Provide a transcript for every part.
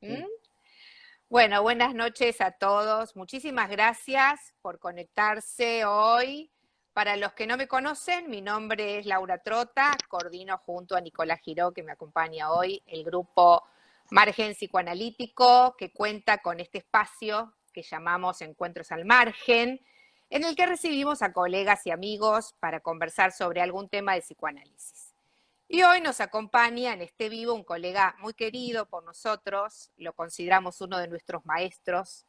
¿Mm? Sí. Bueno, buenas noches a todos. Muchísimas gracias por conectarse hoy. Para los que no me conocen, mi nombre es Laura Trota, coordino junto a Nicolás Giró, que me acompaña hoy, el grupo Margen Psicoanalítico, que cuenta con este espacio que llamamos Encuentros al Margen, en el que recibimos a colegas y amigos para conversar sobre algún tema de psicoanálisis. Y hoy nos acompaña en este vivo un colega muy querido por nosotros, lo consideramos uno de nuestros maestros,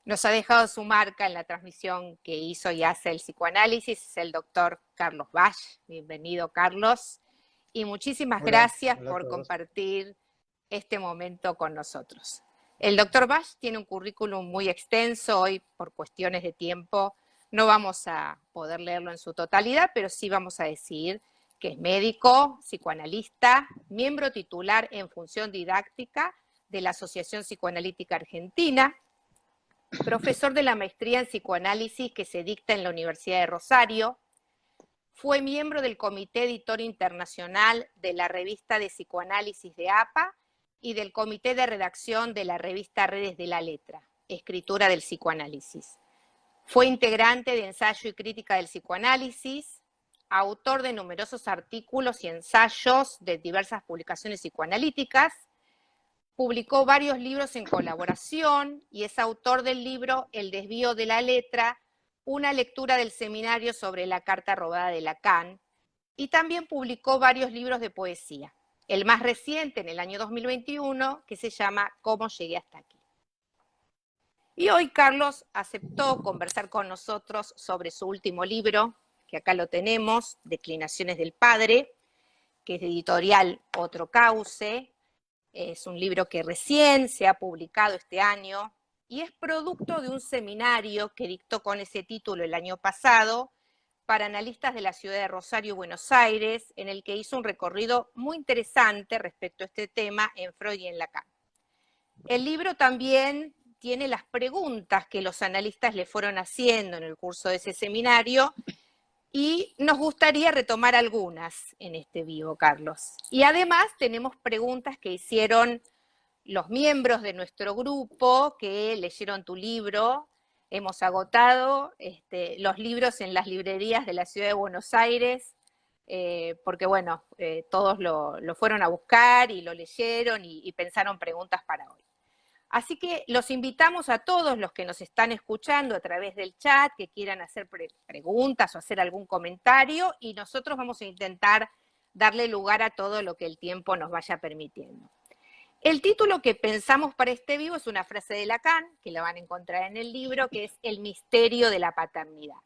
nos ha dejado su marca en la transmisión que hizo y hace el psicoanálisis, es el doctor Carlos Bach. Bienvenido, Carlos, y muchísimas Hola, gracias hola a por todos. compartir este momento con nosotros. El doctor Bach tiene un currículum muy extenso, hoy por cuestiones de tiempo no vamos a poder leerlo en su totalidad, pero sí vamos a decir que es médico, psicoanalista, miembro titular en función didáctica de la Asociación Psicoanalítica Argentina, profesor de la maestría en psicoanálisis que se dicta en la Universidad de Rosario, fue miembro del Comité Editor Internacional de la Revista de Psicoanálisis de APA y del Comité de Redacción de la revista Redes de la Letra, Escritura del Psicoanálisis. Fue integrante de Ensayo y Crítica del Psicoanálisis, autor de numerosos artículos y ensayos de diversas publicaciones psicoanalíticas, publicó varios libros en colaboración y es autor del libro El desvío de la letra, una lectura del seminario sobre la carta robada de Lacan, y también publicó varios libros de poesía. El más reciente, en el año 2021, que se llama ¿Cómo llegué hasta aquí? Y hoy Carlos aceptó conversar con nosotros sobre su último libro, que acá lo tenemos, Declinaciones del Padre, que es de editorial Otro Cauce. Es un libro que recién se ha publicado este año y es producto de un seminario que dictó con ese título el año pasado para analistas de la ciudad de Rosario y Buenos Aires, en el que hizo un recorrido muy interesante respecto a este tema en Freud y en Lacan. El libro también tiene las preguntas que los analistas le fueron haciendo en el curso de ese seminario y nos gustaría retomar algunas en este vivo, Carlos. Y además tenemos preguntas que hicieron los miembros de nuestro grupo que leyeron tu libro. Hemos agotado los libros en las librerías de la ciudad de Buenos Aires, porque bueno, todos lo fueron a buscar y lo leyeron y pensaron preguntas para hoy. Así que los invitamos a todos los que nos están escuchando a través del chat, que quieran hacer preguntas o hacer algún comentario, y nosotros vamos a intentar darle lugar a todo lo que el tiempo nos vaya permitiendo. El título que pensamos para este vivo es una frase de Lacan, que la van a encontrar en el libro, que es El misterio de la paternidad.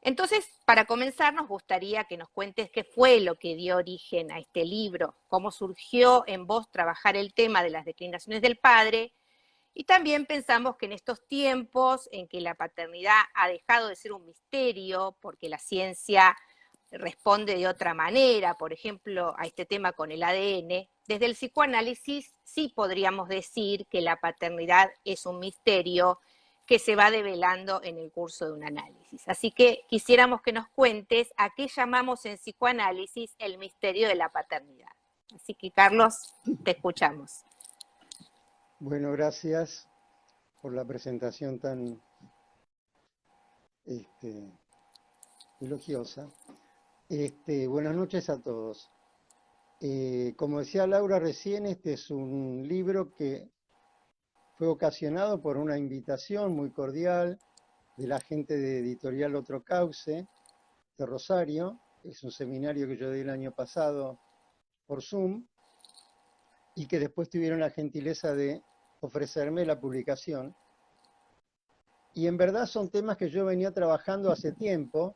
Entonces, para comenzar, nos gustaría que nos cuentes qué fue lo que dio origen a este libro, cómo surgió en vos trabajar el tema de las declinaciones del padre, y también pensamos que en estos tiempos en que la paternidad ha dejado de ser un misterio, porque la ciencia responde de otra manera, por ejemplo, a este tema con el ADN, desde el psicoanálisis sí podríamos decir que la paternidad es un misterio que se va develando en el curso de un análisis. Así que quisiéramos que nos cuentes a qué llamamos en psicoanálisis el misterio de la paternidad. Así que, Carlos, te escuchamos. Bueno, gracias por la presentación tan este, elogiosa. Buenas noches a todos. Como decía Laura recién, este es un libro que fue ocasionado por una invitación muy cordial de la gente de Editorial Otro Cauce de Rosario. Es un seminario que yo di el año pasado por Zoom y que después tuvieron la gentileza de ofrecerme la publicación. Y en verdad son temas que yo venía trabajando hace tiempo,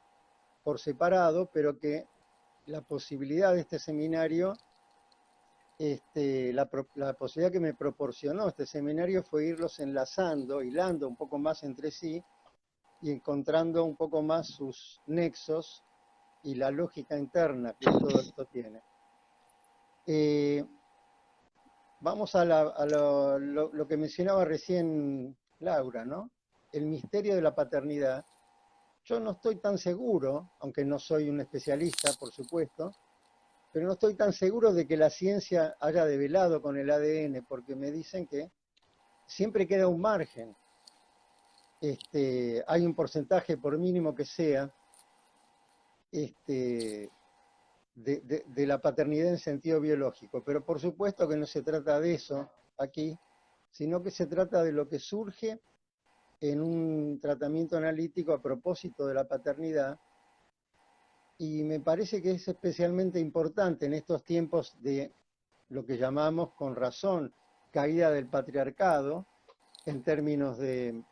por separado, pero que la posibilidad de este seminario, la posibilidad que me proporcionó este seminario fue irlos enlazando, hilando un poco más entre sí y encontrando un poco más sus nexos y la lógica interna que todo esto tiene. Vamos a lo que mencionaba recién Laura, ¿no? El misterio de la paternidad. Yo no estoy tan seguro, aunque no soy un especialista, por supuesto, pero no estoy tan seguro de que la ciencia haya develado con el ADN, porque me dicen que siempre queda un margen. Hay un porcentaje, por mínimo que sea, este, de la paternidad en sentido biológico, pero por supuesto que no se trata de eso aquí, sino que se trata de lo que surge en un tratamiento analítico a propósito de la paternidad, y me parece que es especialmente importante en estos tiempos de lo que llamamos con razón caída del patriarcado, en términos de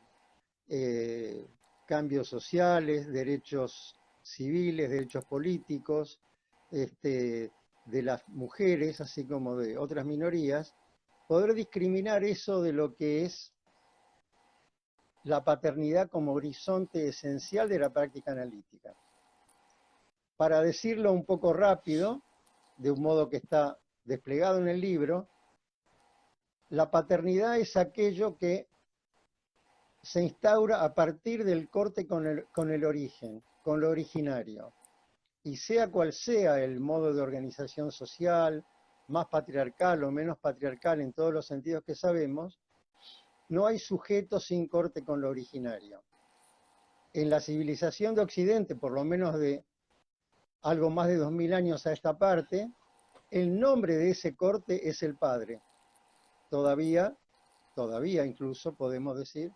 cambios sociales, derechos civiles, derechos políticos, de las mujeres, así como de otras minorías, poder discriminar eso de lo que es la paternidad como horizonte esencial de la práctica analítica. Para decirlo un poco rápido, de un modo que está desplegado en el libro, la paternidad es aquello que se instaura a partir del corte con el origen, con lo originario. Y sea cual sea el modo de organización social, más patriarcal o menos patriarcal en todos los sentidos que sabemos, no hay sujeto sin corte con lo originario. En la civilización de Occidente, por lo menos de algo más de 2000 años a esta parte, el nombre de ese corte es el padre. Todavía incluso podemos decir,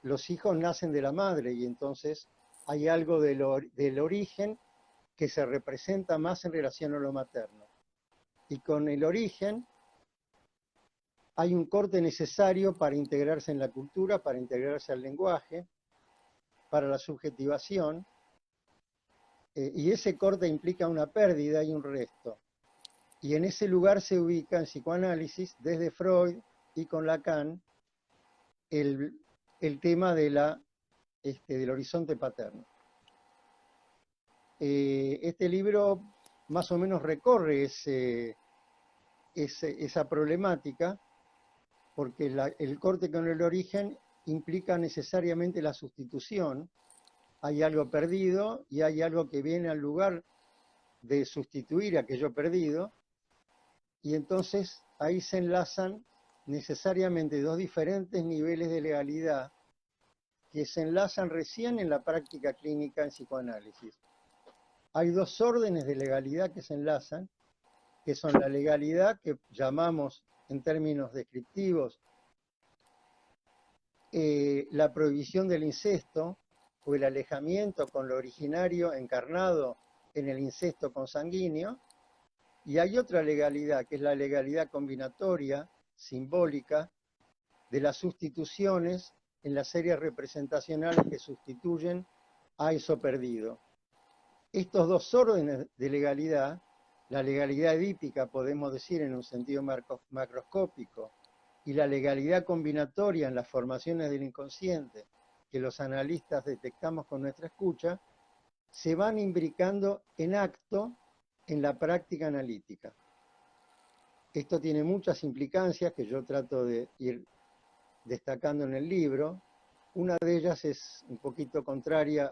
los hijos nacen de la madre y entonces hay algo del origen que se representa más en relación a lo materno. Y con el origen hay un corte necesario para integrarse en la cultura, para integrarse al lenguaje, para la subjetivación, y ese corte implica una pérdida y un resto. Y en ese lugar se ubica en psicoanálisis, desde Freud y con Lacan, el tema del horizonte paterno. Este libro más o menos recorre esa problemática, porque el corte con el origen implica necesariamente la sustitución. Hay algo perdido y hay algo que viene al lugar de sustituir aquello perdido, y entonces ahí se enlazan necesariamente dos diferentes niveles de legalidad que se enlazan recién en la práctica clínica en psicoanálisis. Hay dos órdenes de legalidad que se enlazan, que son la legalidad que llamamos en términos descriptivos la prohibición del incesto o el alejamiento con lo originario encarnado en el incesto consanguíneo, y hay otra legalidad que es la legalidad combinatoria, simbólica, de las sustituciones en las series representacionales que sustituyen a eso perdido. Estos dos órdenes de legalidad, la legalidad edípica, podemos decir en un sentido macroscópico, y la legalidad combinatoria en las formaciones del inconsciente, que los analistas detectamos con nuestra escucha, se van imbricando en acto en la práctica analítica. Esto tiene muchas implicancias que yo trato de ir destacando en el libro. Una de ellas es un poquito contraria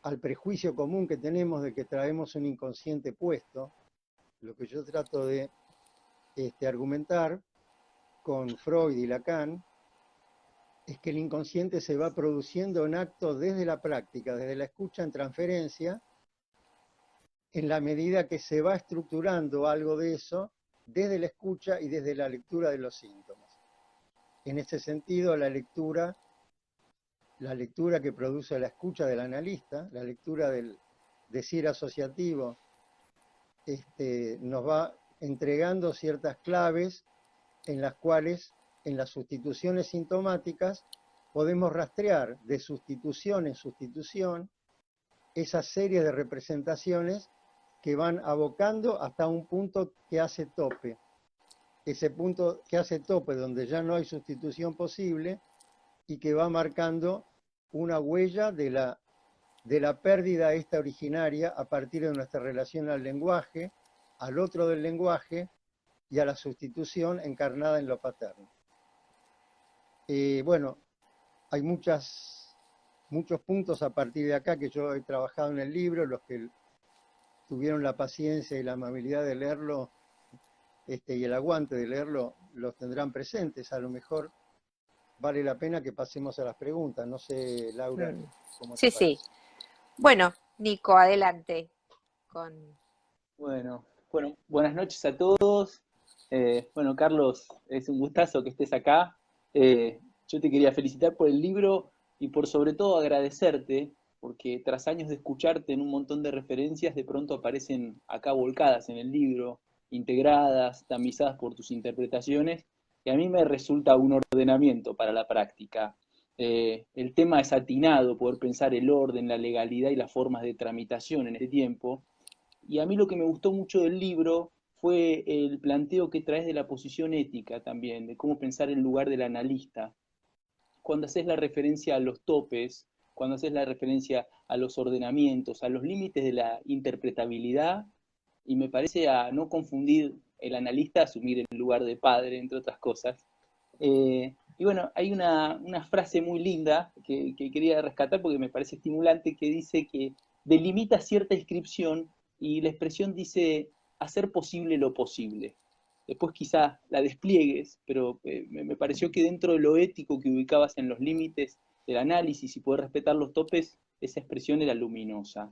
al prejuicio común que tenemos de que traemos un inconsciente puesto. Lo que yo trato de argumentar con Freud y Lacan es que el inconsciente se va produciendo en acto desde la práctica, desde la escucha en transferencia, en la medida que se va estructurando algo de eso desde la escucha y desde la lectura de los síntomas. En ese sentido, la lectura que produce la escucha del analista, la lectura del decir asociativo, nos va entregando ciertas claves en las cuales, en las sustituciones sintomáticas, podemos rastrear de sustitución en sustitución esa serie de representaciones que van abocando hasta un punto que hace tope. Ese punto que hace tope, donde ya no hay sustitución posible y que va marcando una huella de la pérdida esta originaria a partir de nuestra relación al lenguaje, al otro del lenguaje y a la sustitución encarnada en lo paterno. Bueno, hay muchos puntos a partir de acá que yo he trabajado en el libro, los que tuvieron la paciencia y la amabilidad de leerlo, y el aguante de leerlo, los tendrán presentes. A lo mejor vale la pena que pasemos a las preguntas. No sé, Laura, Mm. ¿cómo te Sí, sí. parece? Bueno, Nico, adelante con... Bueno, buenas noches a todos. Bueno, Carlos, es un gustazo que estés acá. Yo te quería felicitar por el libro y por sobre todo agradecerte, porque tras años de escucharte en un montón de referencias, de pronto aparecen acá volcadas en el libro, integradas, tamizadas por tus interpretaciones, y a mí me resulta un ordenamiento para la práctica. El tema es atinado, poder pensar el orden, la legalidad y las formas de tramitación en este tiempo. Y a mí lo que me gustó mucho del libro fue el planteo que traes de la posición ética también, de cómo pensar en lugar del analista. Cuando haces la referencia a los topes, cuando haces la referencia a los ordenamientos, a los límites de la interpretabilidad, y me parece a no confundir el analista, asumir el lugar de padre, entre otras cosas. Y bueno, hay una frase muy linda que quería rescatar porque me parece estimulante, que dice que delimita cierta inscripción y la expresión dice hacer posible lo posible. Después quizá la despliegues, pero me pareció que dentro de lo ético que ubicabas en los límites del análisis y poder respetar los topes, esa expresión era luminosa.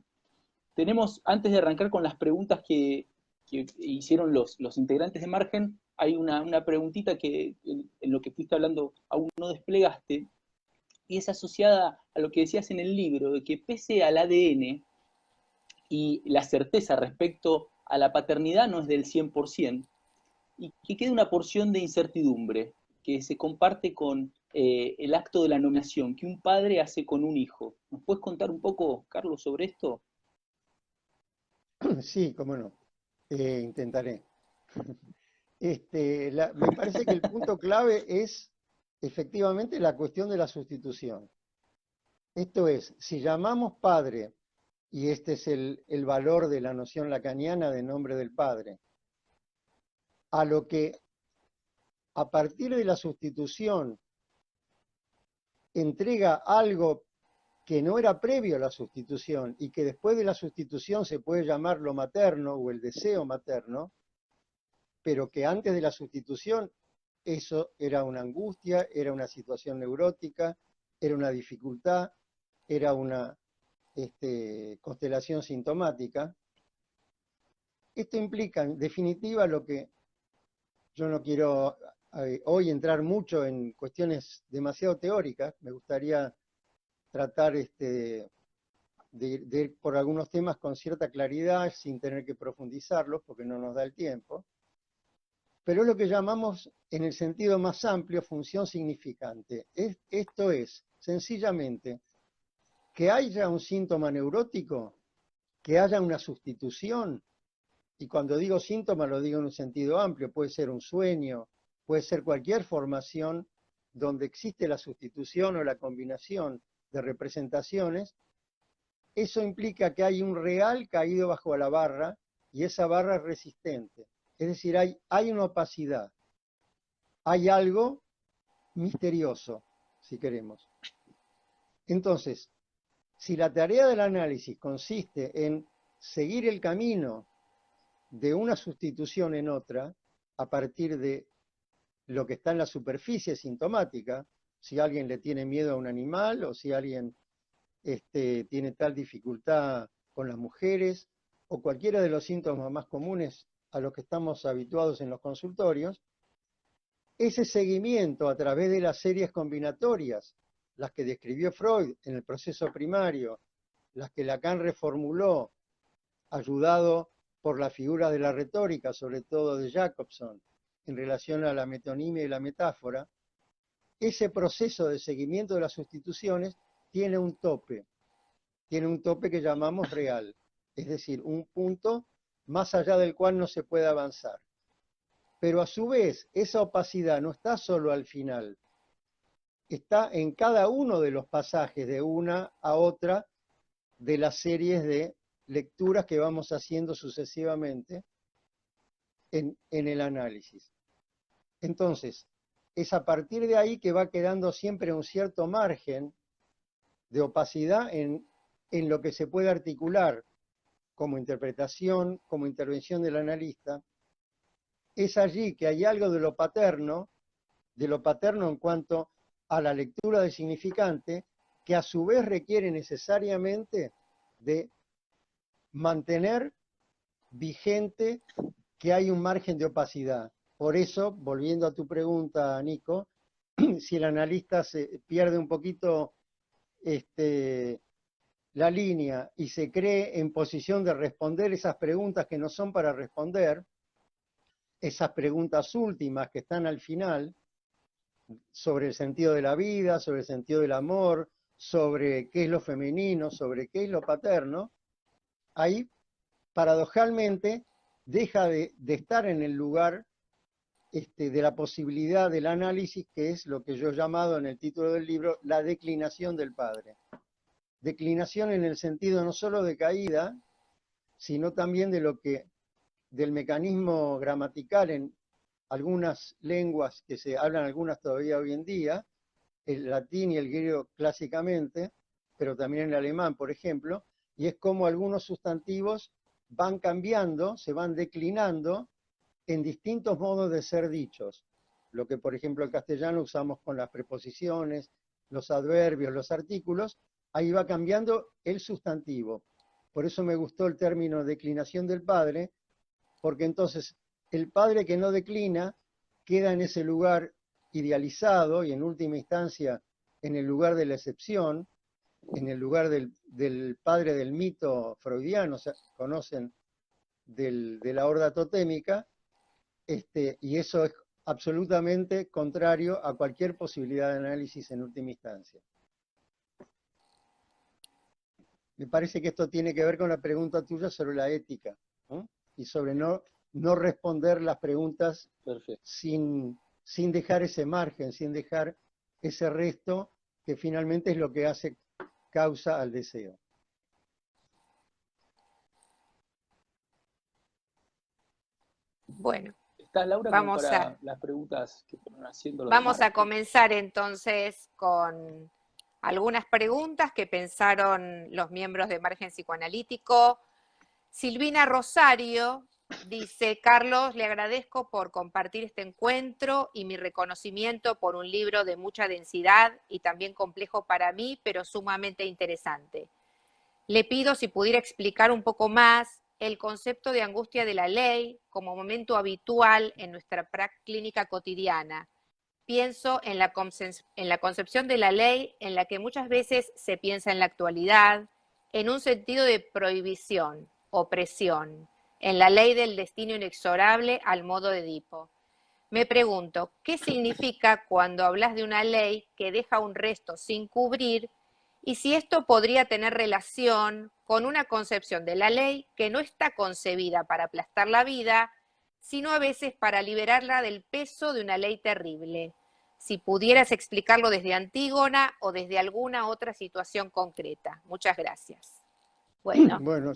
Tenemos, antes de arrancar con las preguntas que hicieron los integrantes de Margen, hay una preguntita que en lo que fuiste hablando aún no desplegaste, y es asociada a lo que decías en el libro, de que pese al ADN y la certeza respecto a la paternidad no es del 100%, y que queda una porción de incertidumbre que se comparte con el acto de la nominación que un padre hace con un hijo. ¿Nos puedes contar un poco, Carlos, sobre esto? Sí, cómo no. Intentaré. Me parece que el punto clave es efectivamente la cuestión de la sustitución. Esto es, si llamamos padre, y este es el valor de la noción lacaniana de nombre del padre, a lo que a partir de la sustitución entrega algo que no era previo a la sustitución y que después de la sustitución se puede llamar lo materno o el deseo materno, pero que antes de la sustitución eso era una angustia, era una situación neurótica, era una dificultad, era una constelación sintomática. Esto implica, en definitiva, lo que yo no quiero hoy entrar mucho en cuestiones demasiado teóricas, me gustaría tratar de ir por algunos temas con cierta claridad, sin tener que profundizarlos, porque no nos da el tiempo, pero es lo que llamamos, en el sentido más amplio, función significante. Esto es, sencillamente, que haya un síntoma neurótico, que haya una sustitución, y cuando digo síntoma lo digo en un sentido amplio, puede ser un sueño, puede ser cualquier formación donde existe la sustitución o la combinación de representaciones. Eso implica que hay un real caído bajo la barra y esa barra es resistente. Es decir, hay una opacidad, hay algo misterioso, si queremos. Entonces, si la tarea del análisis consiste en seguir el camino de una sustitución en otra, a partir de lo que está en la superficie sintomática, si alguien le tiene miedo a un animal o si alguien tiene tal dificultad con las mujeres o cualquiera de los síntomas más comunes a los que estamos habituados en los consultorios, ese seguimiento a través de las series combinatorias, las que describió Freud en el proceso primario, las que Lacan reformuló, ayudado por la figura de la retórica, sobre todo de Jacobson, en relación a la metonimia y la metáfora, ese proceso de seguimiento de las sustituciones tiene un tope que llamamos real, es decir, un punto más allá del cual no se puede avanzar. Pero a su vez, esa opacidad no está solo al final, está en cada uno de los pasajes de una a otra de las series de lecturas que vamos haciendo sucesivamente en el análisis. Entonces, es a partir de ahí que va quedando siempre un cierto margen de opacidad en lo que se puede articular como interpretación, como intervención del analista, es allí que hay algo de lo paterno en cuanto a la lectura del significante, que a su vez requiere necesariamente de mantener vigente que hay un margen de opacidad. Por eso, volviendo a tu pregunta, Nico, si el analista se pierde un poquito la línea y se cree en posición de responder esas preguntas que no son para responder, esas preguntas últimas que están al final, sobre el sentido de la vida, sobre el sentido del amor, sobre qué es lo femenino, sobre qué es lo paterno, ahí paradojalmente deja de estar en el lugar de la posibilidad del análisis, que es lo que yo he llamado en el título del libro, la declinación del padre. Declinación en el sentido no solo de caída, sino también del mecanismo gramatical en algunas lenguas que se hablan algunas todavía hoy en día, el latín y el griego clásicamente, pero también el alemán, por ejemplo, y es como algunos sustantivos van cambiando, se van declinando en distintos modos de ser dichos. Lo que, por ejemplo, en castellano usamos con las preposiciones, los adverbios, los artículos, ahí va cambiando el sustantivo. Por eso me gustó el término declinación del padre, porque entonces el padre que no declina queda en ese lugar idealizado y en última instancia en el lugar de la excepción, en el lugar del padre del mito freudiano, o sea, conocen de la horda totémica, y eso es absolutamente contrario a cualquier posibilidad de análisis en última instancia. Me parece que esto tiene que ver con la pregunta tuya sobre la ética, ¿no? Y sobre no responder las preguntas sin dejar ese margen, sin dejar ese resto que finalmente es lo que hace causa al deseo. Bueno, ¿Está Laura como vamos para a, las preguntas que fueron haciendo los vamos demás? a comenzar entonces con algunas preguntas que pensaron los miembros de Margen Psicoanalítico. Silvina Rosario dice: Carlos, le agradezco por compartir este encuentro y mi reconocimiento por un libro de mucha densidad y también complejo para mí, pero sumamente interesante. Le pido si pudiera explicar un poco más el concepto de angustia de la ley como momento habitual en nuestra clínica cotidiana. Pienso en la concepción de la ley en la que muchas veces se piensa en la actualidad, en un sentido de prohibición, opresión, en la ley del destino inexorable al modo de Edipo. Me pregunto, ¿qué significa cuando hablas de una ley que deja un resto sin cubrir y si esto podría tener relación con una concepción de la ley que no está concebida para aplastar la vida, sino a veces para liberarla del peso de una ley terrible? Si pudieras explicarlo desde Antígona o desde alguna otra situación concreta. Muchas gracias. Bueno, Bueno,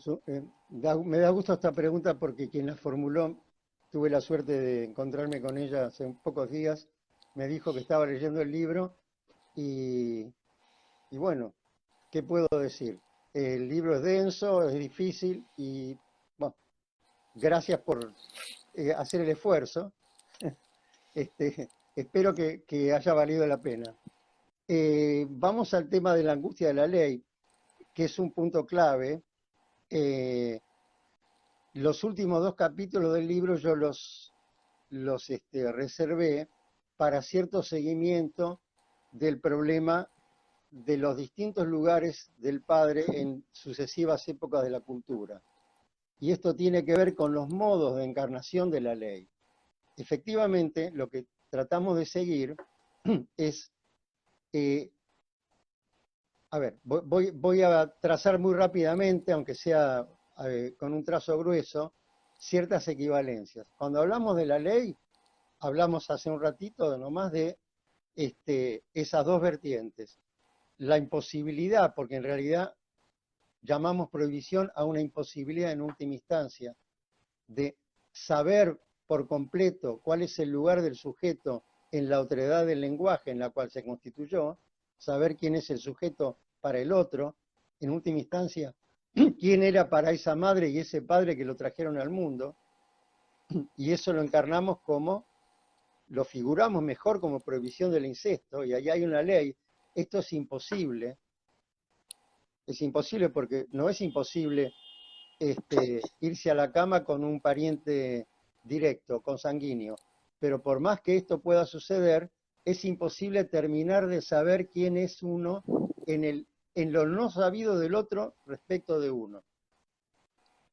me da gusto esta pregunta porque quien la formuló, tuve la suerte de encontrarme con ella hace pocos días, me dijo que estaba leyendo el libro y bueno, ¿qué puedo decir? El libro es denso, es difícil y bueno, gracias por hacer el esfuerzo. Espero que haya valido la pena. Vamos al tema de la angustia de la ley, que es un punto clave. Los últimos 2 capítulos del libro yo los reservé para cierto seguimiento del problema de los distintos lugares del padre en sucesivas épocas de la cultura. Y esto tiene que ver con los modos de encarnación de la ley. Efectivamente, lo que tratamos de seguir es, a ver, voy a trazar muy rápidamente, aunque sea con un trazo grueso, ciertas equivalencias. Cuando hablamos de la ley, hablamos hace un ratito nomás de esas 2 vertientes. La imposibilidad, porque en realidad llamamos prohibición a una imposibilidad en última instancia, de saber por completo cuál es el lugar del sujeto en la otredad del lenguaje en la cual se constituyó, saber quién es el sujeto para el otro, en última instancia, quién era para esa madre y ese padre que lo trajeron al mundo, y eso lo encarnamos como, lo figuramos mejor como prohibición del incesto, y ahí hay una ley. Esto es imposible porque no es imposible irse a la cama con un pariente directo, consanguíneo, pero por más que esto pueda suceder, es imposible terminar de saber quién es uno en lo no sabido del otro respecto de uno.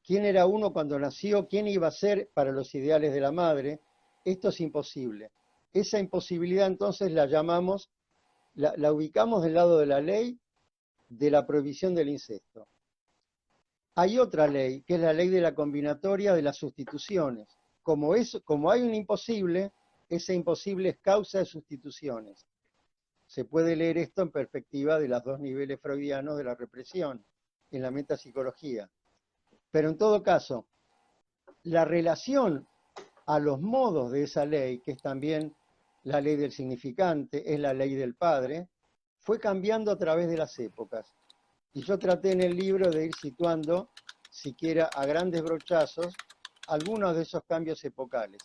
¿Quién era uno cuando nació? ¿Quién iba a ser para los ideales de la madre? Esto es imposible. Esa imposibilidad entonces la llamamos, la ubicamos del lado de la ley de la prohibición del incesto. Hay otra ley, que es la ley de la combinatoria de las sustituciones. Como hay un imposible, ese imposible es causa de sustituciones. Se puede leer esto en perspectiva de los dos niveles freudianos de la represión, en la metapsicología. Pero en todo caso, la relación a los modos de esa ley, que es también la ley del significante, es la ley del padre, fue cambiando a través de las épocas. Y yo traté en el libro de ir situando, siquiera a grandes brochazos, algunos de esos cambios epocales.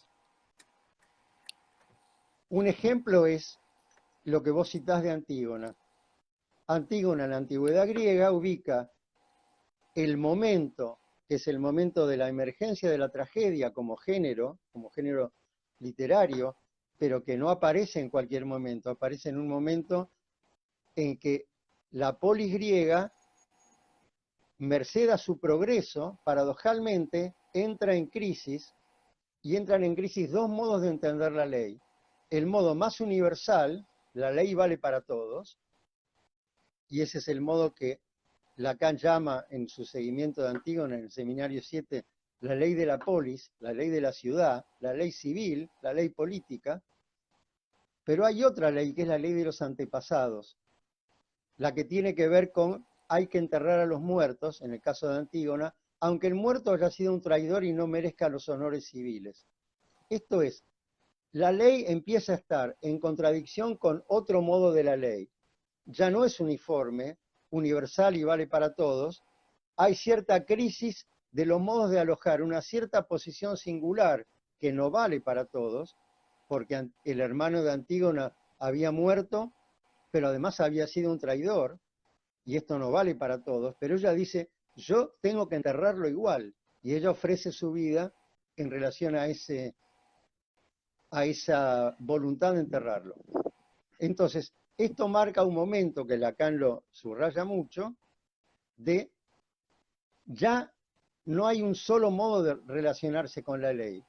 Un ejemplo es lo que vos citás de Antígona. Antígona en la antigüedad griega ubica el momento, que es el momento de la emergencia de la tragedia como género literario, pero que no aparece en cualquier momento, aparece en un momento en que la polis griega, merced a su progreso, paradojalmente, entra en crisis, y entran en crisis dos modos de entender la ley. El modo más universal, la ley vale para todos, y ese es el modo que Lacan llama en su seguimiento de Antígona, en el Seminario 7, la ley de la polis, la ley de la ciudad, la ley civil, la ley política. Pero hay otra ley, que es la ley de los antepasados, la que tiene que ver con hay que enterrar a los muertos, en el caso de Antígona, aunque el muerto haya sido un traidor y no merezca los honores civiles. Esto es, la ley empieza a estar en contradicción con otro modo de la ley. Ya no es uniforme, universal y vale para todos. Hay cierta crisis de los modos de alojar una cierta posición singular que no vale para todos, porque el hermano de Antígona había muerto, pero además había sido un traidor, y esto no vale para todos, pero ella dice, yo tengo que enterrarlo igual, y ella ofrece su vida en relación a esa voluntad de enterrarlo. Entonces, esto marca un momento que Lacan lo subraya mucho, de ya no hay un solo modo de relacionarse con la ley.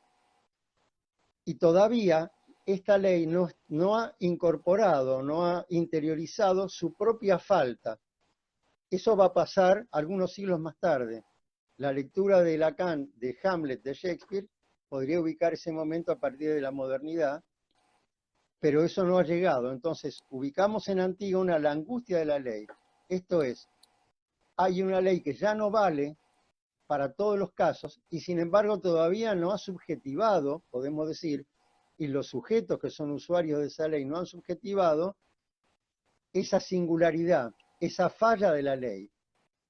Y todavía esta ley no ha incorporado, no ha interiorizado su propia falta. Eso va a pasar algunos siglos más tarde. La lectura de Lacan de Hamlet de Shakespeare podría ubicar ese momento a partir de la modernidad, pero eso no ha llegado. Entonces, ubicamos en Antígona la angustia de la ley. Esto es, hay una ley que ya no vale para todos los casos y sin embargo todavía no ha subjetivado, podemos decir, y los sujetos que son usuarios de esa ley no han subjetivado esa singularidad, esa falla de la ley.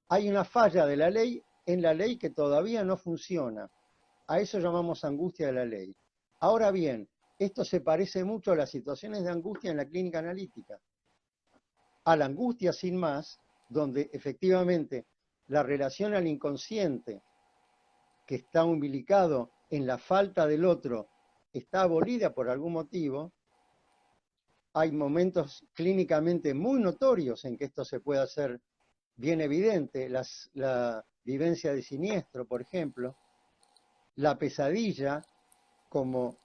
Hay una falla de la ley en la ley que todavía no funciona. A eso llamamos angustia de la ley. Ahora bien, esto se parece mucho a las situaciones de angustia en la clínica analítica. A la angustia sin más, donde efectivamente la relación al inconsciente, que está umbilicado en la falta del otro, está abolida por algún motivo. Hay momentos clínicamente muy notorios en que esto se puede hacer bien evidente, la vivencia de siniestro, por ejemplo, la pesadilla como,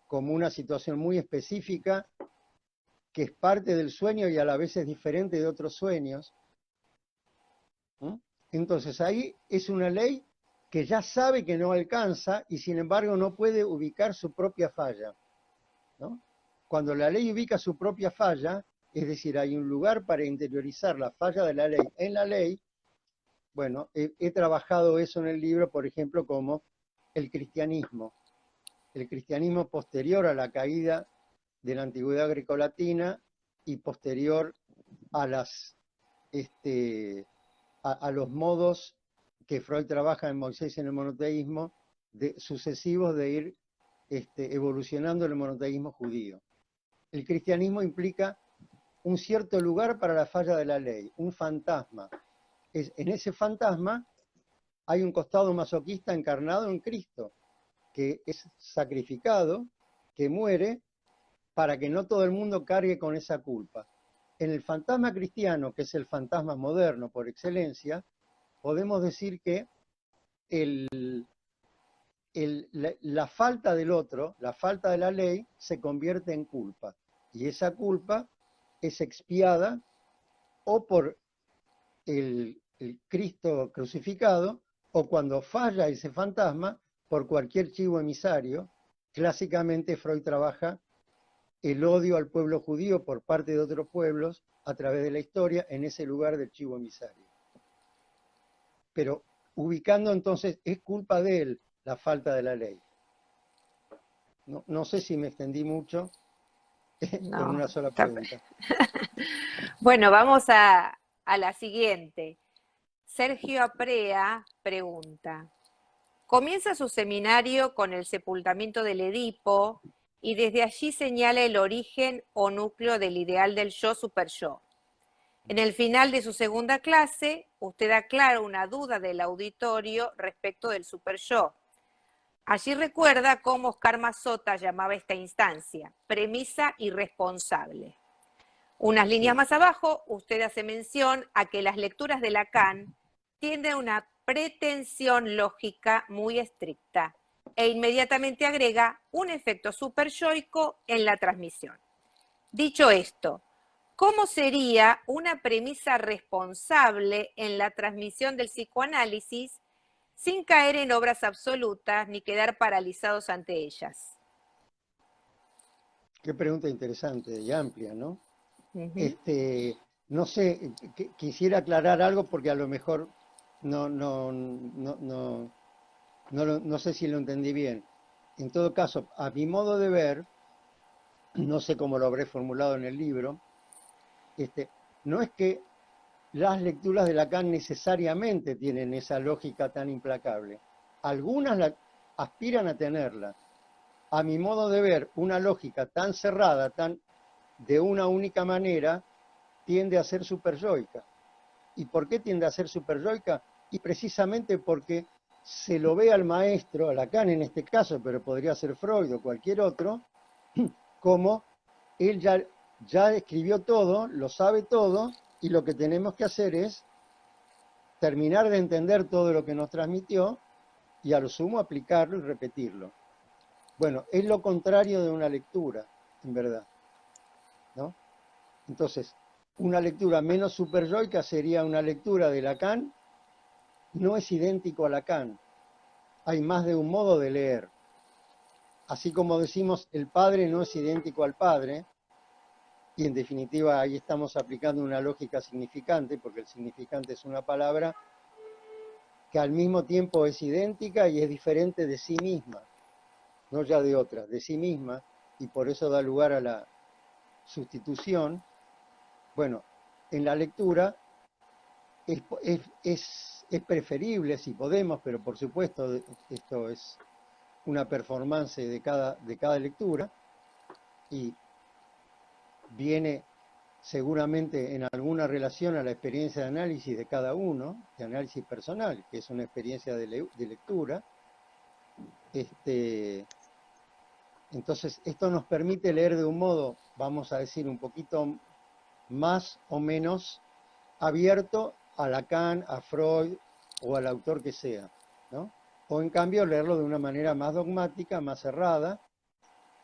como una situación muy específica que es parte del sueño y a la vez es diferente de otros sueños. Entonces ahí es una ley que ya sabe que no alcanza y sin embargo no puede ubicar su propia falla, ¿no? Cuando la ley ubica su propia falla, es decir, hay un lugar para interiorizar la falla de la ley en la ley. Bueno, he trabajado eso en el libro, por ejemplo, como el cristianismo posterior a la caída de la antigüedad grecolatina y posterior a las a los modos que Freud trabaja en Moisés en el monoteísmo, sucesivos de ir evolucionando el monoteísmo judío. El cristianismo implica un cierto lugar para la falla de la ley, un fantasma. En ese fantasma hay un costado masoquista encarnado en Cristo, que es sacrificado, que muere, para que no todo el mundo cargue con esa culpa. En el fantasma cristiano, que es el fantasma moderno por excelencia, podemos decir que la falta del otro, la falta de la ley, se convierte en culpa. Y esa culpa es expiada o por el Cristo crucificado, o cuando falla ese fantasma, por cualquier chivo emisario. Clásicamente Freud trabaja el odio al pueblo judío por parte de otros pueblos a través de la historia en ese lugar del chivo emisario. Pero ubicando entonces, es culpa de él la falta de la ley. No sé si me extendí mucho con una sola pregunta. Bueno, vamos a la siguiente. Sergio Aprea pregunta, comienza su seminario con el sepultamiento del Edipo y desde allí señala el origen o núcleo del ideal del yo super-yo. En el final de su segunda clase, usted aclara una duda del auditorio respecto del super-yo. Allí recuerda cómo Oscar Mazota llamaba esta instancia, premisa irresponsable. Unas líneas más abajo, usted hace mención a que las lecturas de Lacan tienden a una pretensión lógica muy estricta e inmediatamente agrega un efecto superyoico en la transmisión. Dicho esto, ¿cómo sería una premisa responsable en la transmisión del psicoanálisis sin caer en obras absolutas ni quedar paralizados ante ellas? Qué pregunta interesante y amplia, ¿no? Uh-huh. No sé, quisiera aclarar algo porque a lo mejor no sé si lo entendí bien. En todo caso, a mi modo de ver, no sé cómo lo habré formulado en el libro, no es que las lecturas de Lacan necesariamente tienen esa lógica tan implacable. Algunas aspiran a tenerla. A mi modo de ver, una lógica tan cerrada, tan de una única manera, tiende a ser superyoica. ¿Y por qué tiende a ser superyoica? Y precisamente porque se lo ve al maestro, a Lacan en este caso, pero podría ser Freud o cualquier otro, como él ya escribió todo, lo sabe todo, y lo que tenemos que hacer es terminar de entender todo lo que nos transmitió y a lo sumo aplicarlo y repetirlo. Bueno, es lo contrario de una lectura, en verdad, ¿no? Entonces, una lectura menos superyoica sería una lectura de Lacan, no es idéntico a Lacan. Hay más de un modo de leer. Así como decimos, el padre no es idéntico al padre, y en definitiva ahí estamos aplicando una lógica significante, porque el significante es una palabra que al mismo tiempo es idéntica y es diferente de sí misma, no ya de otra, de sí misma, y por eso da lugar a la sustitución. Bueno, en la lectura es preferible, si podemos, pero por supuesto esto es una performance de cada lectura, y viene seguramente en alguna relación a la experiencia de análisis de cada uno, de análisis personal, que es una experiencia de lectura. Entonces, esto nos permite leer de un modo, vamos a decir, un poquito más o menos abierto a Lacan, a Freud o al autor que sea, ¿no? O en cambio leerlo de una manera más dogmática, más cerrada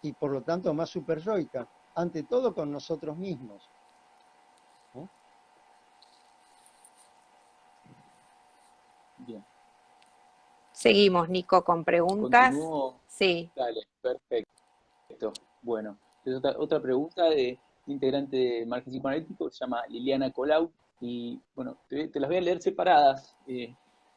y por lo tanto más superyoica, ante todo con nosotros mismos, ¿no? Bien. Seguimos, Nico, con preguntas. ¿Continúo? Sí. Dale, perfecto. Bueno, otra pregunta de integrante de Margen Psicoanalítico, se llama Liliana Colau, y bueno, te las voy a leer separadas.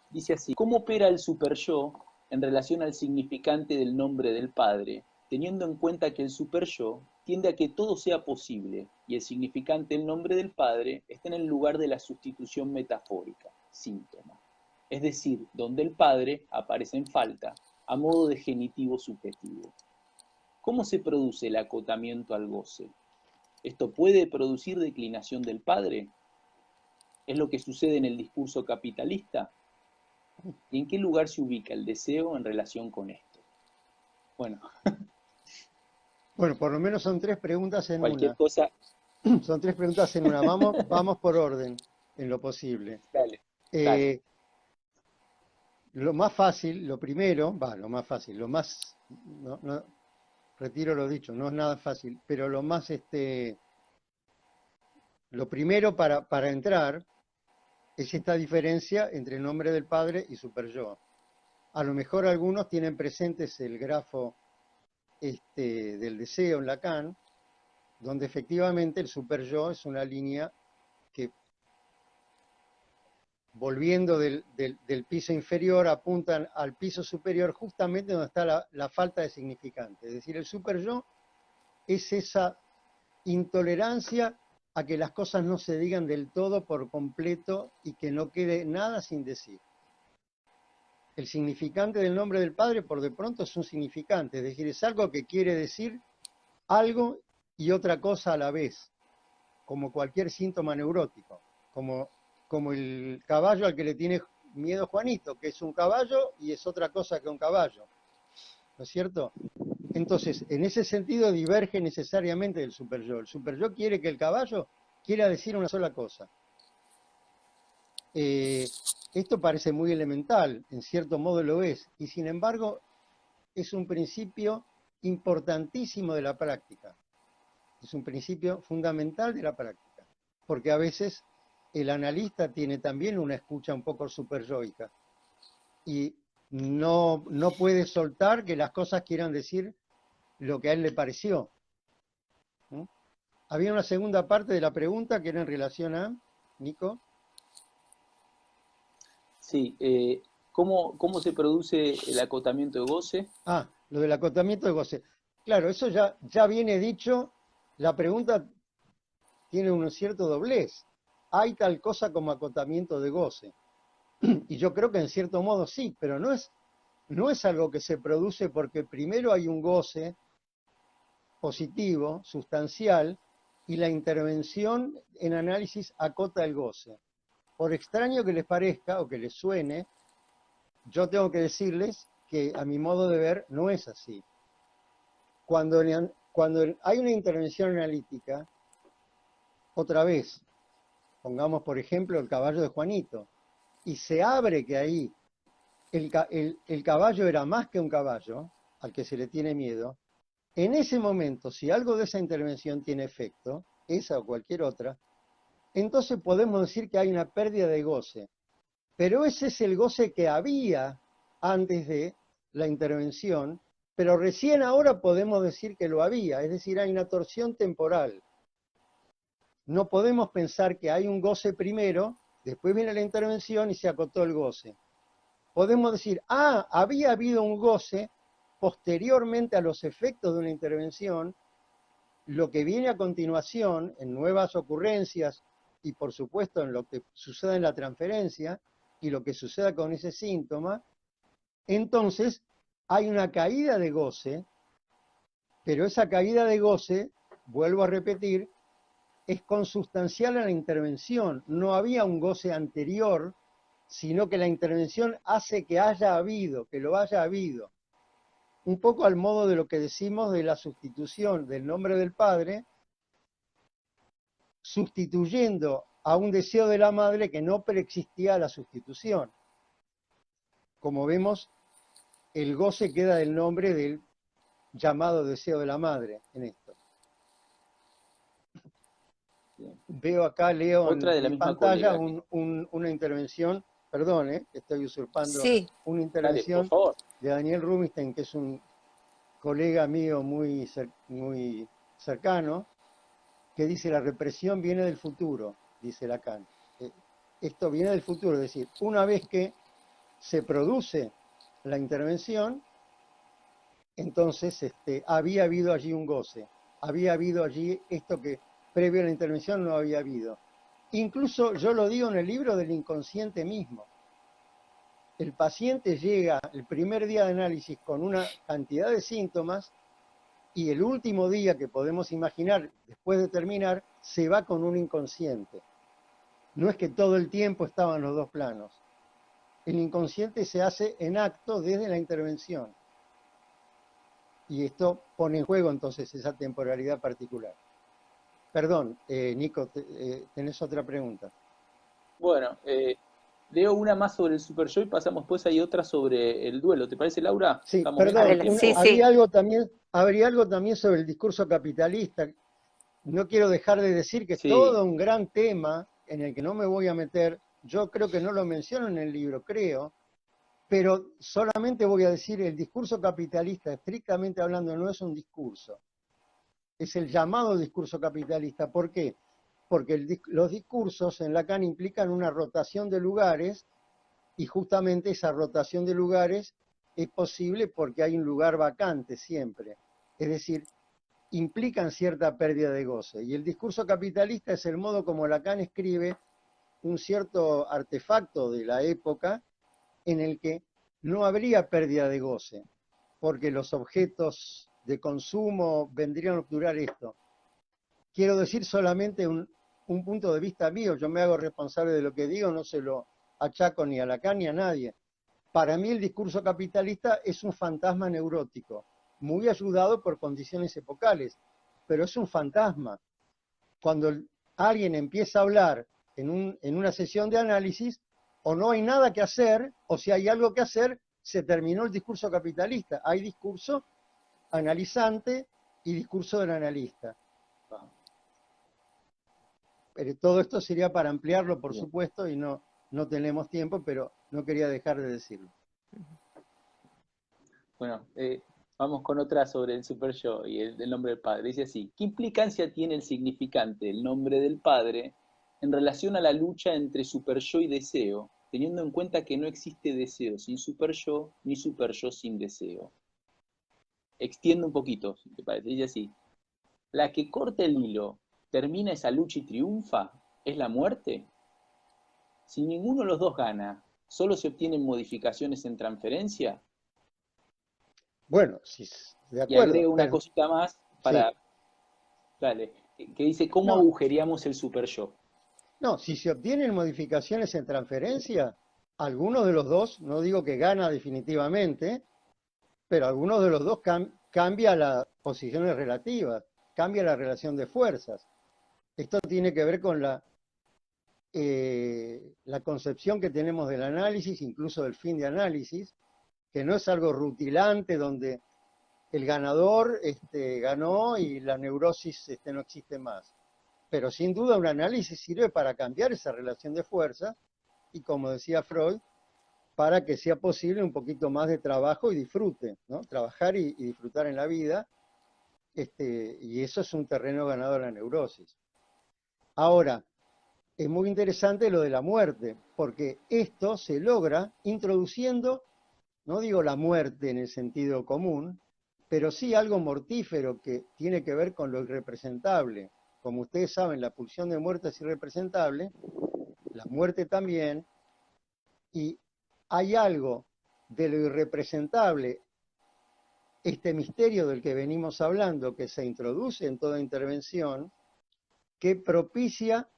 Dice así: ¿cómo opera el superyo en relación al significante del nombre del Padre, teniendo en cuenta que el superyo tiende a que todo sea posible y el significante del nombre del Padre está en el lugar de la sustitución metafórica? síntoma, es decir, donde el padre aparece en falta, a modo de genitivo subjetivo. ¿Cómo se produce el acotamiento al goce? ¿Esto puede producir declinación del padre? ¿Es lo que sucede en el discurso capitalista? ¿Y en qué lugar se ubica el deseo en relación con esto? Bueno, Bueno, por lo menos son tres preguntas en cualquier una. cosa, Son tres preguntas en una. Vamos por orden, en lo posible. dale, dale. Eh, lo más fácil, lo primero, lo más fácil, retiro lo dicho, no es nada fácil, pero lo primero para entrar es esta diferencia entre el nombre del padre y superyo. A lo mejor algunos tienen presentes el grafo del deseo en Lacan, donde efectivamente el superyo es una línea que, volviendo del piso inferior, apuntan al piso superior, justamente donde está la falta de significante. Es decir, el superyo es esa intolerancia a que las cosas no se digan del todo por completo y que no quede nada sin decir. El significante del nombre del Padre, por de pronto, es un significante, es decir, es algo que quiere decir algo y otra cosa a la vez, como cualquier síntoma neurótico, como el caballo al que le tiene miedo Juanito, que es un caballo y es otra cosa que un caballo, ¿no es cierto? Entonces, en ese sentido diverge necesariamente del superyo. El superyo quiere que el caballo quiera decir una sola cosa. Esto parece muy elemental, en cierto modo lo es, y sin embargo es un principio importantísimo de la práctica. Es un principio fundamental de la práctica, porque a veces el analista tiene también una escucha un poco superyoica y no puede soltar que las cosas quieran decir lo que a él le pareció. ¿No? Había una segunda parte de la pregunta que era en relación a, Nico. Sí, ¿cómo se produce el acotamiento de goce? Lo del acotamiento de goce. Claro, eso ya viene dicho. La pregunta tiene un cierto doblez. ¿Hay tal cosa como acotamiento de goce? Y yo creo que en cierto modo sí, pero no es algo que se produce porque primero hay un goce positivo, sustancial, y la intervención en análisis acota el goce. Por extraño que les parezca o que les suene, yo tengo que decirles que a mi modo de ver no es así. Cuando hay una intervención analítica, otra vez, pongamos por ejemplo el caballo de Juanito, y se abre que ahí el caballo era más que un caballo, al que se le tiene miedo, en ese momento, si algo de esa intervención tiene efecto, esa o cualquier otra, entonces podemos decir que hay una pérdida de goce. Pero ese es el goce que había antes de la intervención, pero recién ahora podemos decir que lo había, es decir, hay una torsión temporal. No podemos pensar que hay un goce primero, después viene la intervención y se acotó el goce. Podemos decir, había habido un goce posteriormente a los efectos de una intervención, lo que viene a continuación, en nuevas ocurrencias y por supuesto en lo que suceda en la transferencia y lo que suceda con ese síntoma, entonces hay una caída de goce, pero esa caída de goce, vuelvo a repetir, es consustancial a la intervención. No había un goce anterior, sino que la intervención hace que haya habido, que lo haya habido. Un poco al modo de lo que decimos de la sustitución del nombre del padre, sustituyendo a un deseo de la madre que no preexistía a la sustitución. Como vemos, el goce queda del nombre del llamado deseo de la madre en esto. Veo acá, leo Otra de la en misma pantalla colega. una intervención, perdón, estoy usurpando, Sí, una Dale, por intervención favor. de Daniel Rubinstein, que es un colega mío muy cercano, que dice la represión viene del futuro, dice Lacan. Esto viene del futuro, es decir, una vez que se produce la intervención, entonces había habido allí un goce, había habido allí esto que previo a la intervención no había habido. incluso yo lo digo en el libro del inconsciente mismo. El paciente llega el primer día de análisis con una cantidad de síntomas y el último día que podemos imaginar, después de terminar, se va con un inconsciente. No es que todo el tiempo estaban los dos planos. El inconsciente se hace en acto desde la intervención. Y esto pone en juego entonces esa temporalidad particular. Perdón, Nico, tenés otra pregunta. Bueno, leo una más sobre el Super Yo y pasamos después hay otra sobre el duelo. ¿Te parece, Laura? Sí, ¿Estamos bien perdón, con el tiempo? Sí, sí. habría algo también sobre el discurso capitalista. No quiero dejar de decir que es Sí, todo un gran tema en el que no me voy a meter. Yo creo que no lo menciono en el libro, creo, pero solamente voy a decir el discurso capitalista, estrictamente hablando, no es un discurso. Es el llamado discurso capitalista. ¿Por qué? Porque los discursos en Lacan implican una rotación de lugares y justamente esa rotación de lugares es posible porque hay un lugar vacante siempre. Es decir, implican cierta pérdida de goce. Y el discurso capitalista es el modo como Lacan escribe un cierto artefacto de la época en el que no habría pérdida de goce, porque los objetos de consumo vendrían a obturar esto. Quiero decir solamente un punto de vista mío, yo me hago responsable de lo que digo, no se lo achaco ni a Lacan ni a nadie. Para mí el discurso capitalista es un fantasma neurótico, muy ayudado por condiciones epocales, pero es un fantasma. Cuando alguien empieza a hablar en una sesión de análisis, o no hay nada que hacer, o si hay algo que hacer, se terminó el discurso capitalista. Hay discurso analizante y discurso del analista. Pero todo esto sería para ampliarlo, por bien. supuesto, y no tenemos tiempo, pero no quería dejar de decirlo. Bueno, vamos con otra sobre el Super Yo y el nombre del padre. Dice así: ¿qué implicancia tiene el significante, el nombre del padre, en relación a la lucha entre Super Yo y deseo, teniendo en cuenta que no existe deseo sin Super Yo, ni Super Yo sin deseo? Extiendo un poquito, si te parece. Dice así: ¿la que corta el hilo termina esa lucha y triunfa? ¿Es la muerte? Si ninguno de los dos gana, ¿solo se obtienen modificaciones en transferencia? Bueno, sí, de Y acuerdo, agrega una pero cosita más sí. para, dale, que dice, ¿cómo No, agujereamos el super yo? no, si se obtienen modificaciones en transferencia, alguno de los dos, no digo que gana definitivamente, pero alguno de los dos cambia las posiciones relativas, cambia la relación de fuerzas. Esto tiene que ver con la concepción que tenemos del análisis, incluso del fin de análisis, que no es algo rutilante donde el ganador ganó y la neurosis no existe más. Pero sin duda un análisis sirve para cambiar esa relación de fuerza y, como decía Freud, para que sea posible un poquito más de trabajo y disfrute, ¿no? Trabajar y disfrutar en la vida, y eso es un terreno ganado a la neurosis. Ahora, es muy interesante lo de la muerte, porque esto se logra introduciendo, no digo la muerte en el sentido común, pero sí algo mortífero que tiene que ver con lo irrepresentable. Como ustedes saben, la pulsión de muerte es irrepresentable, la muerte también, y hay algo de lo irrepresentable, este misterio del que venimos hablando, que se introduce en toda intervención, que propicia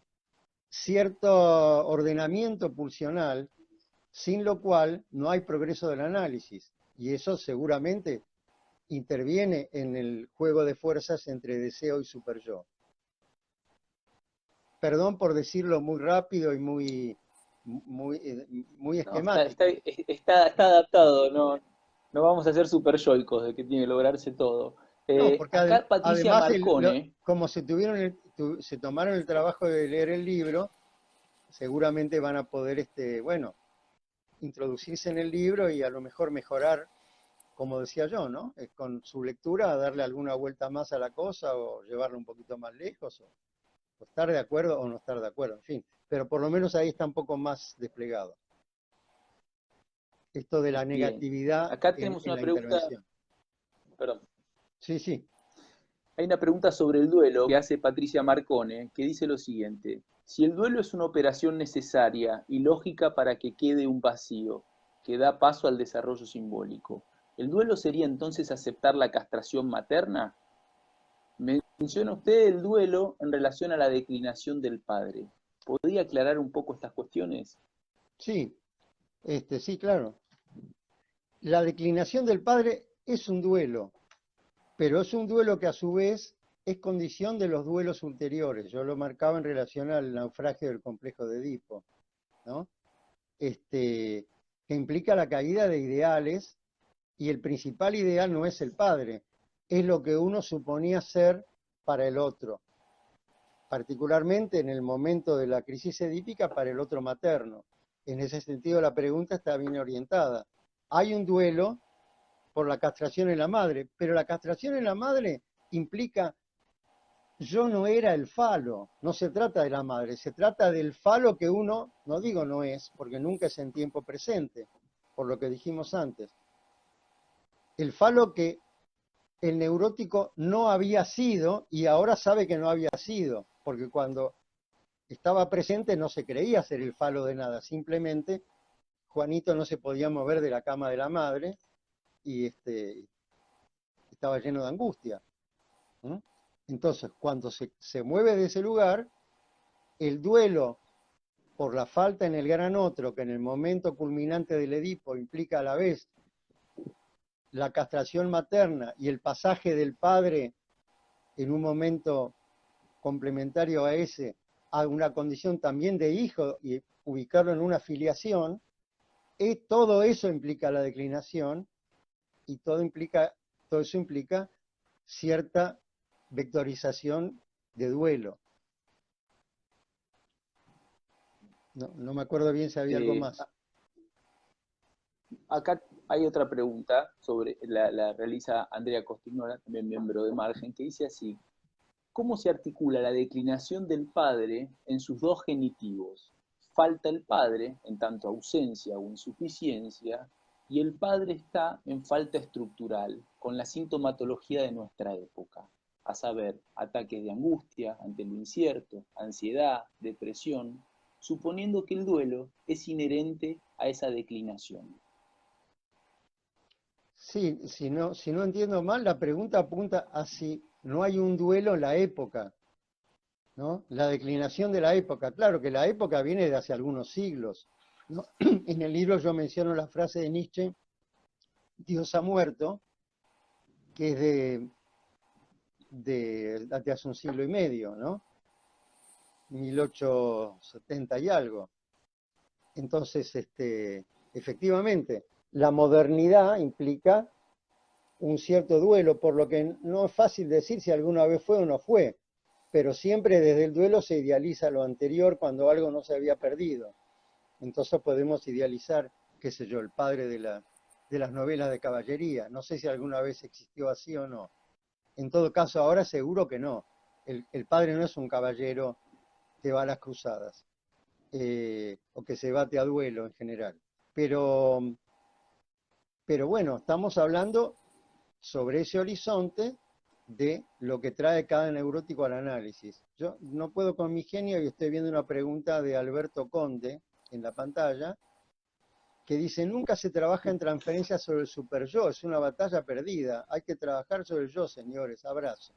cierto ordenamiento pulsional, sin lo cual no hay progreso del análisis. Y eso seguramente interviene en el juego de fuerzas entre deseo y superyo. Perdón por decirlo muy rápido y muy No, esquemático. está adaptado, no vamos a ser super yoicos de que tiene que lograrse todo. No, porque Acá Patricia además, Marcone, como se tomaron el trabajo de leer el libro, seguramente van a poder, bueno, introducirse en el libro y a lo mejor mejorar, como decía yo, ¿no? Con su lectura, darle alguna vuelta más a la cosa o llevarlo un poquito más lejos, o estar de acuerdo o no estar de acuerdo, en fin. Pero por lo menos ahí está un poco más desplegado. Esto de la bien, negatividad acá en tenemos una la pregunta, intervención. perdón, Sí, sí. hay una pregunta sobre el duelo que hace Patricia Marcone, que dice lo siguiente: Si el duelo es una operación necesaria y lógica para que quede un vacío, que da paso al desarrollo simbólico, ¿el duelo sería entonces aceptar la castración materna? Menciona usted el duelo en relación a la declinación del padre. ¿Podría aclarar un poco estas cuestiones? Sí, sí, claro. La declinación del padre es un duelo, pero es un duelo que a su vez es condición de los duelos ulteriores. Yo lo marcaba en relación al naufragio del complejo de Edipo, ¿no? Que implica la caída de ideales, y el principal ideal no es el padre, es lo que uno suponía ser para el otro, particularmente en el momento de la crisis edípica para el otro materno. En ese sentido la pregunta está bien orientada. Hay un duelo por la castración en la madre, pero la castración en la madre implica yo no era el falo, no se trata de la madre, se trata del falo que uno, no digo no es, porque nunca es en tiempo presente, por lo que dijimos antes. El falo que el neurótico no había sido y ahora sabe que no había sido, porque cuando estaba presente no se creía ser el falo de nada, simplemente Juanito no se podía mover de la cama de la madre y estaba lleno de angustia. ¿Mm? Entonces, cuando se mueve de ese lugar, el duelo por la falta en el gran otro, que en el momento culminante del Edipo implica a la vez la castración materna y el pasaje del padre en un momento complementario a ese, a una condición también de hijo y ubicarlo en una filiación, todo eso implica la declinación y todo eso implica cierta vectorización de duelo. No me acuerdo bien si había algo Eh, más. Acá hay otra pregunta sobre la realiza Andrea Costignora, también miembro de Margen, que dice así: ¿cómo se articula la declinación del padre en sus dos genitivos? Falta el padre, en tanto ausencia o insuficiencia, y el padre está en falta estructural, con la sintomatología de nuestra época, a saber, ataques de angustia ante lo incierto, ansiedad, depresión, suponiendo que el duelo es inherente a esa declinación. Sí, si no entiendo mal, la pregunta apunta a si no hay un duelo en la época, ¿no? La declinación de la época. Claro que la época viene de hace algunos siglos, ¿no? En el libro yo menciono la frase de Nietzsche, Dios ha muerto, que es de hace un siglo y medio, ¿no? 1870 y algo. Entonces, efectivamente, la modernidad implica un cierto duelo, por lo que no es fácil decir si alguna vez fue o no fue, pero siempre desde el duelo se idealiza lo anterior cuando algo no se había perdido. Entonces podemos idealizar, qué sé yo, el padre de las novelas de caballería. No sé si alguna vez existió así o no. En todo caso, ahora seguro que no. El padre no es un caballero que va a las cruzadas, o que se bate a duelo en general. Pero, pero bueno, estamos hablando sobre ese horizonte de lo que trae cada neurótico al análisis. Yo no puedo con mi genio y estoy viendo una pregunta de Alberto Conde en la pantalla, que dice: nunca se trabaja en transferencia sobre el superyo, es una batalla perdida, hay que trabajar sobre el yo, señores, abrazo.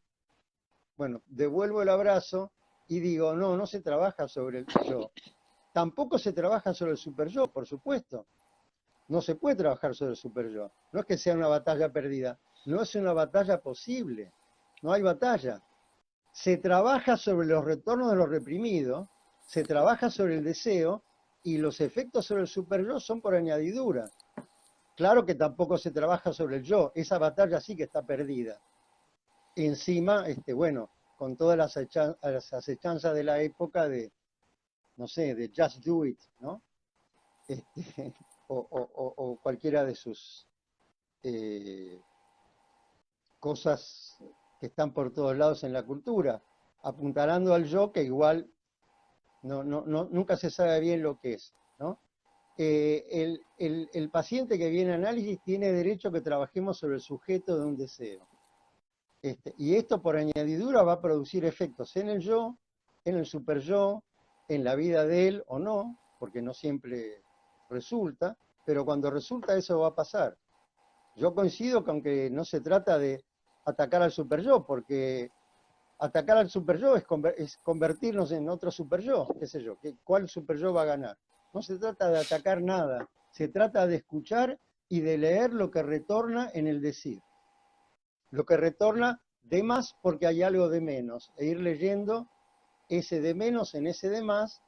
Bueno, devuelvo el abrazo y digo: no se trabaja sobre el yo, tampoco se trabaja sobre el superyo, por supuesto. No se puede trabajar sobre el superyo. No es que sea una batalla perdida, no es una batalla posible. No hay batalla. Se trabaja sobre los retornos de lo reprimido, se trabaja sobre el deseo y los efectos sobre el superyo son por añadidura. Claro que tampoco se trabaja sobre el yo, esa batalla sí que está perdida. Encima, bueno, con todas las acechanzas de la época de, no sé, de Just Do It, ¿no? O cualquiera de sus eh, cosas que están por todos lados en la cultura, apuntalando al yo que igual nunca se sabe bien lo que es, ¿no? El paciente que viene a análisis tiene derecho a que trabajemos sobre el sujeto de un deseo. Y esto por añadidura va a producir efectos en el yo, en el superyo, en la vida de él o no, porque no siempre resulta, pero cuando resulta eso va a pasar. Yo coincido con que no se trata de atacar al superyo, porque atacar al superyo es convertirnos en otro superyo, qué sé yo, ¿cuál superyo va a ganar? No se trata de atacar nada, se trata de escuchar y de leer lo que retorna en el decir. Lo que retorna de más porque hay algo de menos, e ir leyendo ese de menos en ese de más,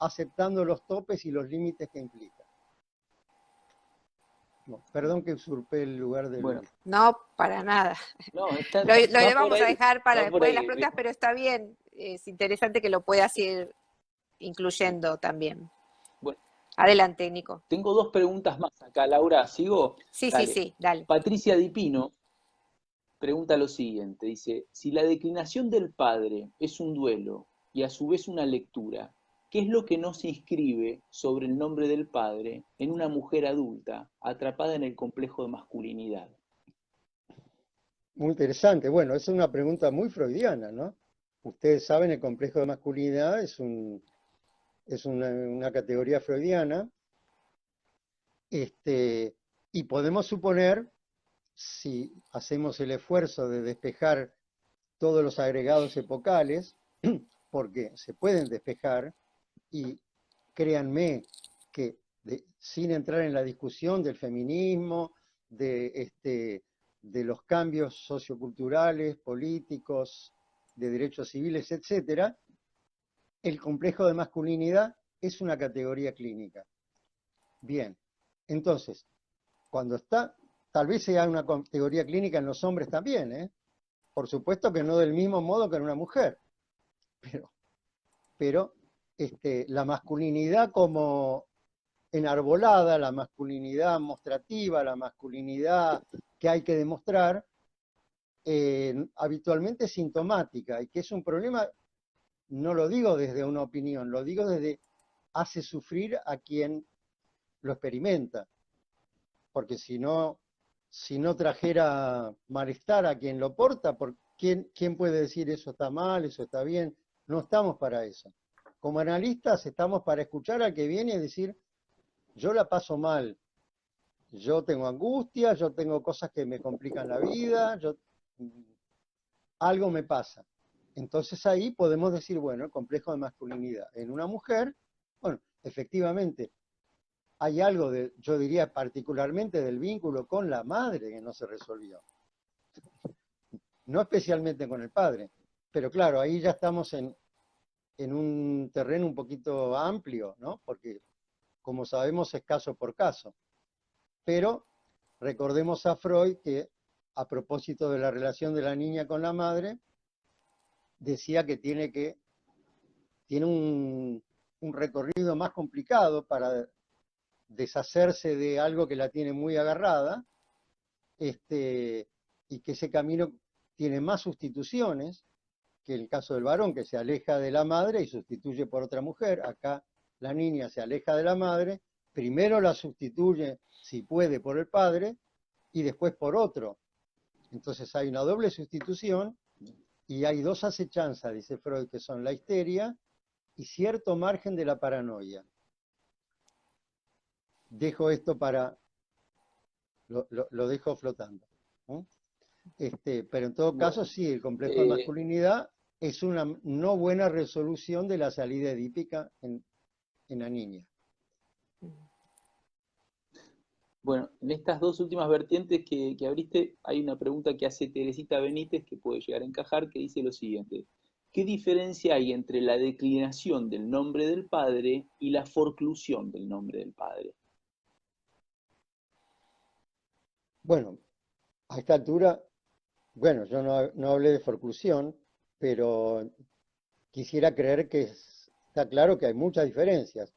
aceptando los topes y los límites que implica. No, perdón que usurpé el lugar del... Bueno, No, para nada. no, Lo va por vamos a ahí, dejar para va por después de las ahí. preguntas, pero está bien. Es interesante que lo puedas ir incluyendo también. Bueno, Adelante, Nico. tengo dos preguntas más acá, Laura, ¿sigo? Sí, sí, Dale. sí, dale. Patricia Dipino pregunta lo siguiente, dice, si la declinación del padre es un duelo y a su vez una lectura, ¿qué es lo que no se inscribe sobre el nombre del padre en una mujer adulta atrapada en el complejo de masculinidad? Muy interesante. Bueno, es una pregunta muy freudiana, ¿no? Ustedes saben, el complejo de masculinidad es una categoría freudiana, y podemos suponer, si hacemos el esfuerzo de despejar todos los agregados epocales, porque se pueden despejar, y créanme que sin entrar en la discusión del feminismo, de los cambios socioculturales, políticos, de derechos civiles, etcétera, el complejo de masculinidad es una categoría clínica. Bien, entonces, cuando está, tal vez sea una categoría clínica en los hombres también, ¿eh? Por supuesto que no del mismo modo que en una mujer, pero la masculinidad como enarbolada, la masculinidad mostrativa, la masculinidad que hay que demostrar, habitualmente es sintomática, y que es un problema, no lo digo desde una opinión, lo digo desde hace sufrir a quien lo experimenta, porque si no trajera malestar a quien lo porta, ¿quién puede decir eso está mal, eso está bien? No estamos para eso. Como analistas estamos para escuchar al que viene y decir, yo la paso mal, yo tengo angustia, yo tengo cosas que me complican la vida, algo me pasa. Entonces ahí podemos decir, bueno, el complejo de masculinidad. En una mujer, bueno, efectivamente, hay algo yo diría particularmente del vínculo con la madre que no se resolvió. No especialmente con el padre, pero claro, ahí ya estamos en un terreno un poquito amplio, ¿no? Porque, como sabemos, es caso por caso. Pero recordemos a Freud que, a propósito de la relación de la niña con la madre, decía que tiene un recorrido más complicado para deshacerse de algo que la tiene muy agarrada, y que ese camino tiene más sustituciones que el caso del varón, que se aleja de la madre y sustituye por otra mujer. Acá la niña se aleja de la madre, primero la sustituye, si puede, por el padre, y después por otro. Entonces hay una doble sustitución, y hay dos acechanzas, dice Freud, que son la histeria y cierto margen de la paranoia. Dejo esto lo dejo flotando, ¿no? Pero en todo caso, Bueno, sí, el complejo de masculinidad es una no buena resolución de la salida edípica en la niña. bueno, en estas dos últimas vertientes que abriste, hay una pregunta que hace Teresita Benítez que puede llegar a encajar, que dice lo siguiente. ¿Qué diferencia hay entre la declinación del nombre del padre y la forclusión del nombre del padre? Bueno, a esta altura, bueno, yo no hablé de forclusión, pero quisiera creer que está claro que hay muchas diferencias.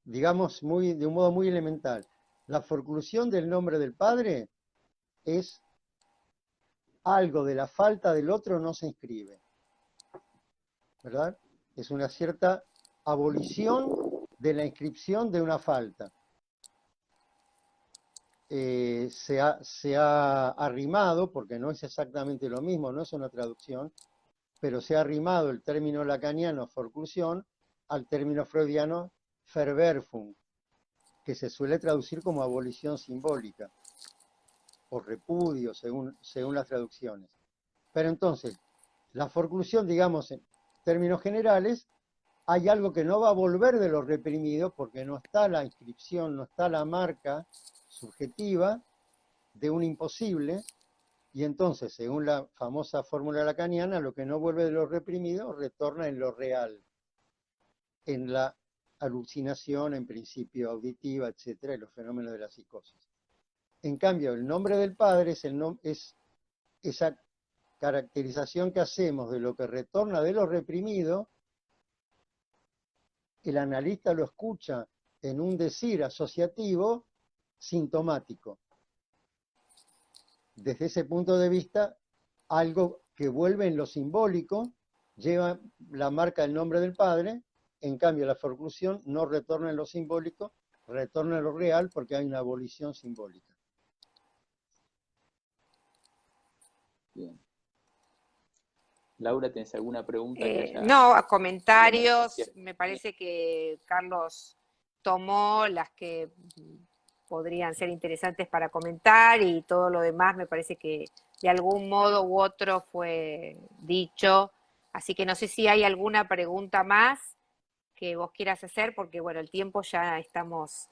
Digamos, de un modo muy elemental, la forclusión del nombre del padre es algo de la falta del otro no se inscribe, ¿verdad? Es una cierta abolición de la inscripción de una falta. Se ha arrimado, porque no es exactamente lo mismo, no es una traducción, pero se ha arrimado el término lacaniano forclusión al término freudiano Verwerfung, que se suele traducir como abolición simbólica o repudio, según las traducciones. Pero entonces, la forclusión, digamos, en términos generales, hay algo que no va a volver de lo reprimido porque no está la inscripción, no está la marca subjetiva de un imposible, y entonces, según la famosa fórmula lacaniana, lo que no vuelve de lo reprimido retorna en lo real, en la alucinación, en principio auditiva, etcétera, y los fenómenos de la psicosis. En cambio, el nombre del Padre es esa caracterización que hacemos de lo que retorna de lo reprimido. El analista lo escucha en un decir asociativo sintomático. Desde ese punto de vista, algo que vuelve en lo simbólico lleva la marca del nombre del Padre, en cambio la forclusión no retorna en lo simbólico, retorna en lo real porque hay una abolición simbólica. Bien. Laura, ¿tenés alguna pregunta que haya? No, a comentarios. Me parece que Carlos tomó las que podrían ser interesantes para comentar y todo lo demás me parece que de algún modo u otro fue dicho. Así que no sé si hay alguna pregunta más que vos quieras hacer, porque bueno, el tiempo ya estamos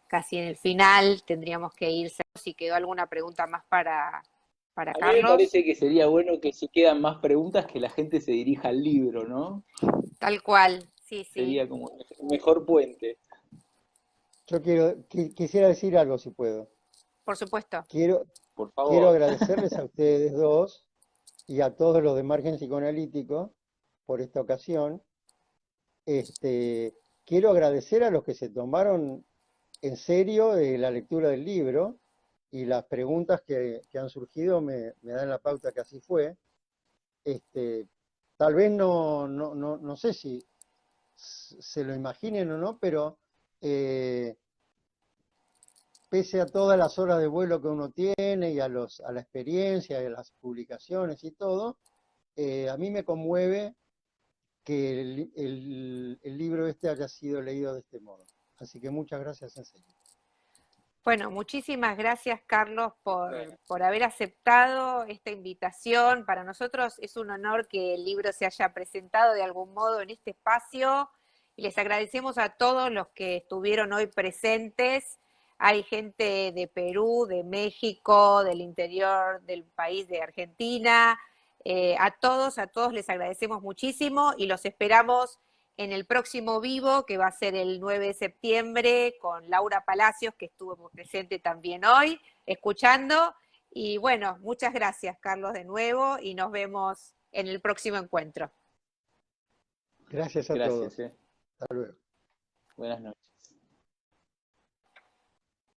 casi en el final, tendríamos que irse. Si quedó alguna pregunta más para A mí me Carlos. parece que sería bueno que si quedan más preguntas que la gente se dirija al libro, ¿no? Tal cual, sí, sí, Sería como un mejor puente. Yo quisiera decir algo, si puedo. por supuesto. Quiero Por favor. agradecerles a ustedes dos y a todos los de Margen Psicoanalítico por esta ocasión. Quiero agradecer a los que se tomaron en serio la lectura del libro, y las preguntas que han surgido me dan la pauta que así fue. Tal vez no sé si se lo imaginen o no, pero pese a todas las horas de vuelo que uno tiene y a la experiencia y a las publicaciones y todo, a mí me conmueve que el libro haya sido leído de este modo. Así que muchas gracias en serio. Bueno, muchísimas gracias, Carlos, por haber aceptado esta invitación. Para nosotros es un honor que el libro se haya presentado de algún modo en este espacio y les agradecemos a todos los que estuvieron hoy presentes. Hay gente de Perú, de México, del interior del país de Argentina. A todos les agradecemos muchísimo y los esperamos en el próximo vivo, que va a ser el 9 de septiembre, con Laura Palacios, que estuvo presente también hoy, escuchando. Y bueno, muchas gracias, Carlos, de nuevo, y nos vemos en el próximo encuentro. Gracias a Gracias. todos. Hasta luego. Buenas noches.